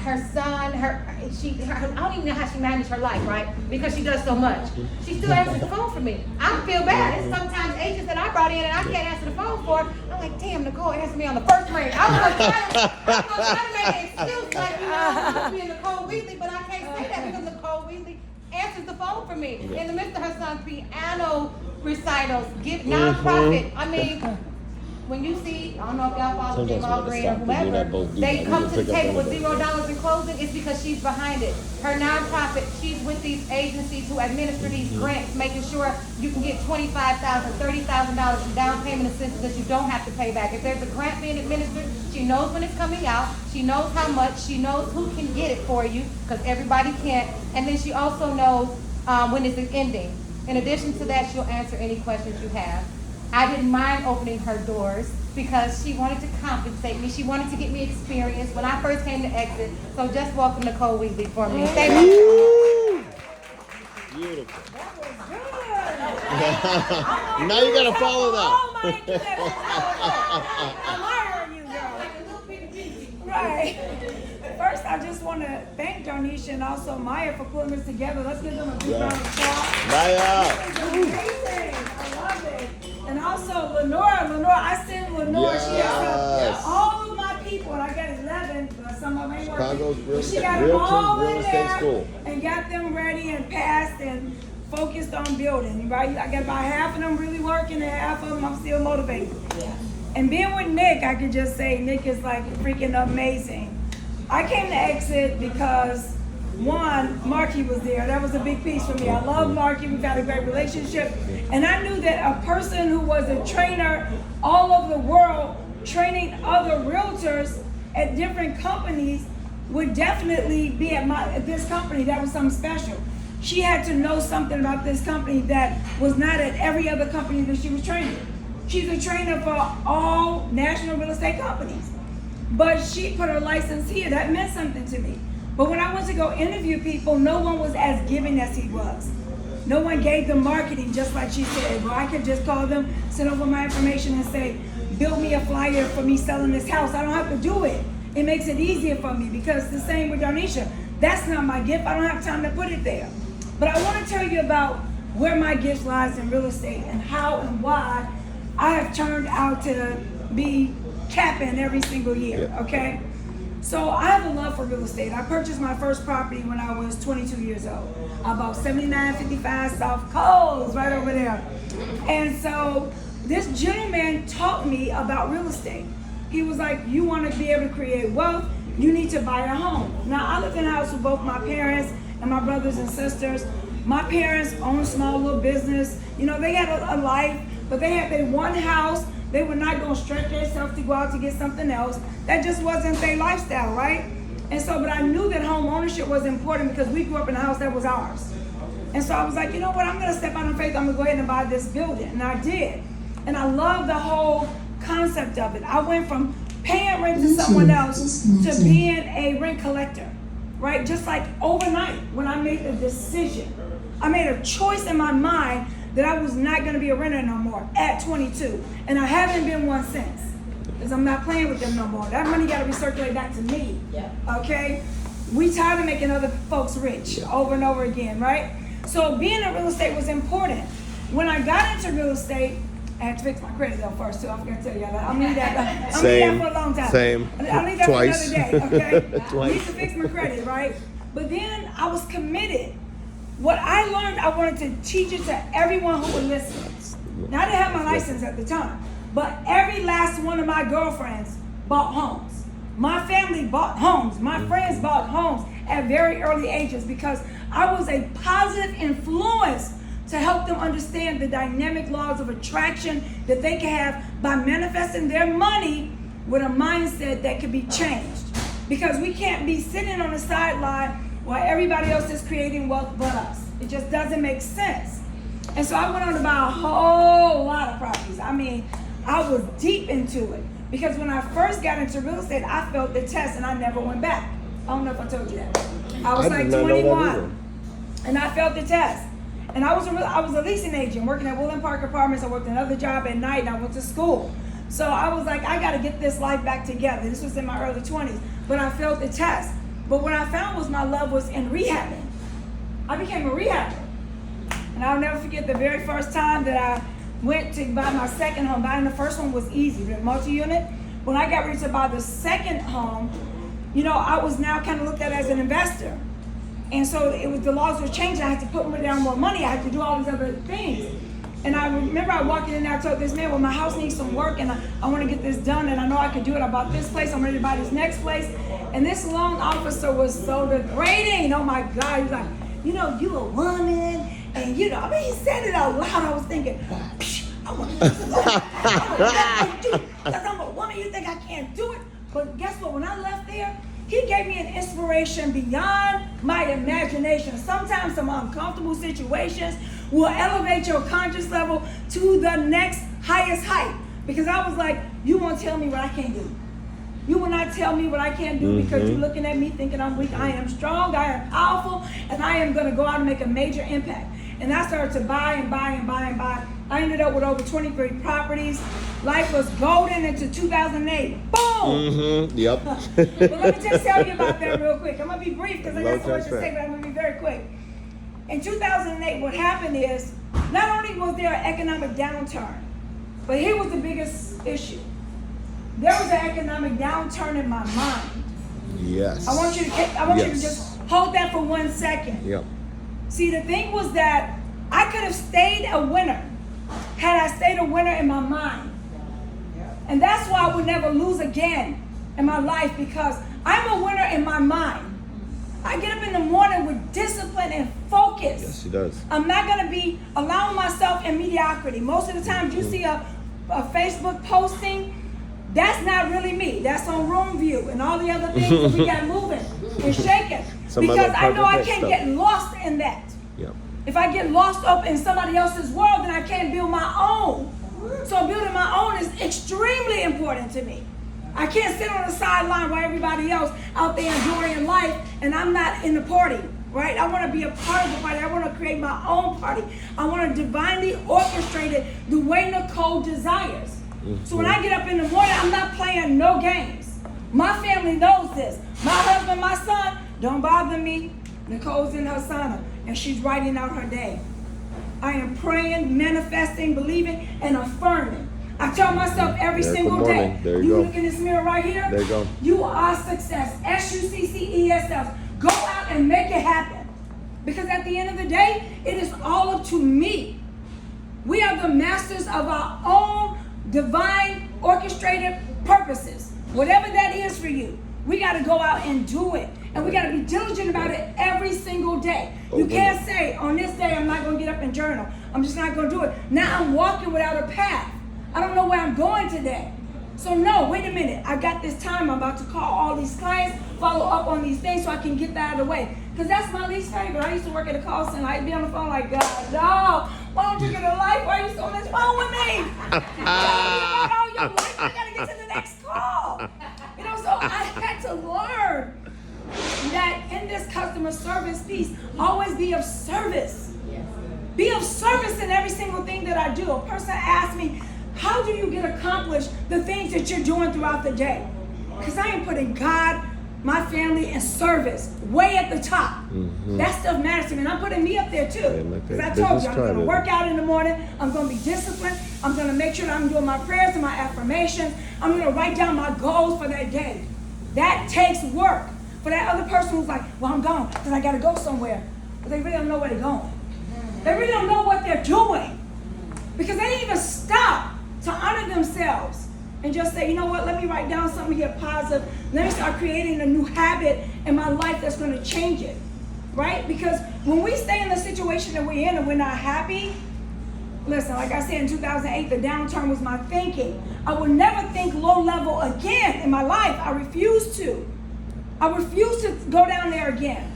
her son, I don't even know how she managed her life, right? Because she does so much. She still answers the phone for me. I feel bad. It's sometimes agents that I brought in and I can't answer the phone for. I'm like, damn, Nicole answered me on the first ring. I was gonna try to make an excuse like, I'm being Nicole Wheatly, but I can't say that because Nicole Wheatly answers the phone for me. In the midst of her son's piano recitals, nonprofit. I mean, when you see, I don't know if y'all follow Jamal Green or whoever, they come to the table with $0 in closing, it's because she's behind it. Her nonprofit, she's with these agencies who administer these grants, making sure you can get $25,000, $30,000 in down payment assistance that you don't have to pay back. If there's a grant being administered, she knows when it's coming out, she knows how much, she knows who can get it for you, because everybody can't, and then she also knows when it's ending. In addition to that, she'll answer any questions you have. I didn't mind opening her doors because she wanted to compensate me. She wanted to get me experience when I first came to Exit. So just welcome Nicole Wheatly for me. Thank you. Beautiful. That was good. Now you gotta follow that. Right. First, I just want to thank Donisha and also Maya for putting this together. Let's give them a big round of applause. Maya. This is amazing. I love it. And also Lenora, I sent Lenora. She has all of my people, and I got 11, but some of them ain't working. She got them all in there and got them ready and passed and focused on building. Right? I got about half of them really working, and half of them I'm still motivated. Yeah. And being with Nick, I could just say Nick is like freaking amazing. I came to Exit because, one, Marky was there. That was a big piece for me. I love Marky. We've got a great relationship. And I knew that a person who was a trainer all over the world, training other realtors at different companies, would definitely be at this company. That was something special. She had to know something about this company that was not at every other company that she was training. She's a trainer for all national real estate companies. But she put her license here. That meant something to me. But when I went to go interview people, no one was as giving as he was. No one gave them marketing, just like she said. Well, I could just call them, send over my information and say, build me a flyer for me selling this house. I don't have to do it. It makes it easier for me because the same with Donisha. That's not my gift. I don't have time to put it there. But I want to tell you about where my gift lies in real estate and how and why I have turned out to be capping every single year, okay? So I have a love for real estate. I purchased my first property when I was 22 years old. I bought 7955 South Coles right over there. And so this gentleman taught me about real estate. He was like, you want to be able to create wealth, you need to buy a home. Now I lived in a house with both my parents and my brothers and sisters. My parents owned a small little business. You know, they had a life, but they had their one house. They were not going to stretch themselves to go out to get something else. That just wasn't their lifestyle, right? And so, but I knew that home ownership was important because we grew up in a house that was ours. And so I was like, you know what, I'm going to step out on faith. I'm going to go ahead and buy this building. And I did. And I love the whole concept of it. I went from paying rent to someone else to being a rent collector, right? Just like overnight when I made the decision. I made a choice in my mind that I was not going to be a renter no more at 22. And I haven't been one since. Because I'm not playing with them no more. That money got to recirculate back to me. Yeah. Okay? We tired of making other folks rich over and over again, right? So being in real estate was important. When I got into real estate, I had to fix my credit though first too. I forgot to tell y'all that. I'll need that. I'll need that for a long time. Same. I'll need that Twice. for another day, okay? Twice. I need to fix my credit, right? But then I was committed. What I learned, I wanted to teach it to everyone who would listen. Now, I didn't have my license at the time, but every last one of my girlfriends bought homes. My family bought homes. My friends bought homes at very early ages because I was a positive influence to help them understand the dynamic laws of attraction that they can have by manifesting their money with a mindset that can be changed. Because we can't be sitting on the sideline while everybody else is creating wealth but us. It just doesn't make sense. And so I went on to buy a whole lot of properties. I mean, I was deep into it. Because when I first got into real estate, I felt the test and I never went back. I don't know if I told you that. I was like 21 and I felt the test. And I was a leasing agent working at Woodland Park Apartments. I worked another job at night and I went to school. So I was like, I got to get this life back together. This was in my early 20s. But I failed the test. But what I found was my love was in rehabbing. I became a rehabber. And I'll never forget the very first time that I went to buy my second home. Buying the first one was easy, the multi-unit. When I got ready to buy the second home, you know, I was now kind of looked at as an investor. And so it was, the laws were changing. I had to put down more money. I had to do all these other things. And I remember I walked in and I told this man, well, my house needs some work and I want to get this done and I know I could do it. I bought this place. I'm ready to buy this next place. And this loan officer was so degrading. Oh my God. He was like, you know, you a woman. And you know, I mean, he said it out loud. I was thinking, I'm a because I'm a woman, you think I can't do it? But guess what? When I left there, he gave me an inspiration beyond my imagination. Sometimes some uncomfortable situations will elevate your conscious level to the next highest height. Because I was like, you won't tell me what I can't do. You will not tell me what I can't do because you're looking at me thinking I'm weak. I am strong, I am powerful, and I am going to go out and make a major impact. And I started to buy and buy and buy and buy. I ended up with over 23 properties. Life was golden into 2008. Boom! Yep. But let me just tell you about that real quick. I'm going to be brief because I got so much to say, but I'm going to be very quick. In 2008, what happened is, not only was there an economic downturn, but here was the biggest issue. There was an economic downturn in my mind. Yes. I want you to just hold that for 1 second. Yep. See, the thing was that I could have stayed a winner had I stayed a winner in my mind. And that's why I would never lose again in my life, because I'm a winner in my mind. I get up in the morning with discipline and focus. Yes, she does. I'm not going to be allowing myself in mediocrity. Most of the time you see a Facebook posting, that's not really me. That's on Room View and all the other things that we got moving and shaking. Because I know I can't get lost in that. Yep. If I get lost up in somebody else's world, then I can't build my own. So building my own is extremely important to me. I can't sit on the sideline while everybody else out there enjoying life and I'm not in the party, right? I want to be a part of the party. I want to create my own party. I want to divinely orchestrate it the way Nicole desires. So when I get up in the morning, I'm not playing no games. My family knows this. My husband, my son, don't bother me. Nicole's in her sauna and she's writing out her day. I am praying, manifesting, believing, and affirming. I tell myself every single day, you look in this mirror right here, there you go. You are success. SUCCESS. Go out and make it happen. Because at the end of the day, it is all up to me. We are the masters of our own divine orchestrated purposes. Whatever that is for you, we got to go out and do it. And we got to be diligent about it every single day. You can't say, on this day, I'm not going to get up and journal. I'm just not going to do it. Now I'm walking without a path. I don't know where I'm going today. So no, wait a minute. I got this time. I'm about to call all these clients, follow up on these things so I can get that out of the way. Because that's my least favorite. I used to work at a call center. I'd be on the phone like, God, no. Why don't you get a life? Why are you still on this phone with me? All your life, I got to get to the next call. You know, so I had to learn that in this customer service piece, always be of service. Be of service in every single thing that I do. A person asked me, how do you get accomplished the things that you're doing throughout the day? Because I am putting God, my family, and service way at the top. That stuff matters to me. And I'm putting me up there too. Because I told you, I'm going to work out in the morning. I'm going to be disciplined. I'm going to make sure that I'm doing my prayers and my affirmations. I'm going to write down my goals for that day. That takes work. For that other person who's like, well, I'm gone because I got to go somewhere. But they really don't know where they're going. They really don't know what they're doing. Because they didn't even stop to honor themselves and just say, you know what, let me write down something here positive. Let me start creating a new habit in my life that's going to change it, right? Because when we stay in the situation that we're in and we're not happy, listen, like I said, in 2008, the downturn was my thinking. I would never think low level again in my life. I refuse to. I refuse to go down there again.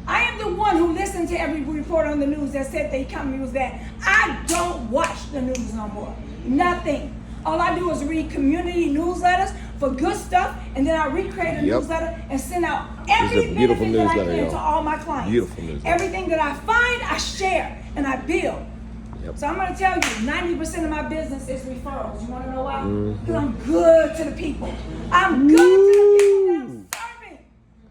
I am the one who listened to every report on the news that said the economy was bad. I don't watch the news no more. Nothing. All I do is read community newsletters for good stuff, and then I recreate a newsletter and send out every benefit that I can to all my clients. Beautiful newsletter. Everything that I find, I share and I build. So I'm going to tell you, 90% of my business is referrals. You want to know why? Because I'm good to the people. I'm good to the people.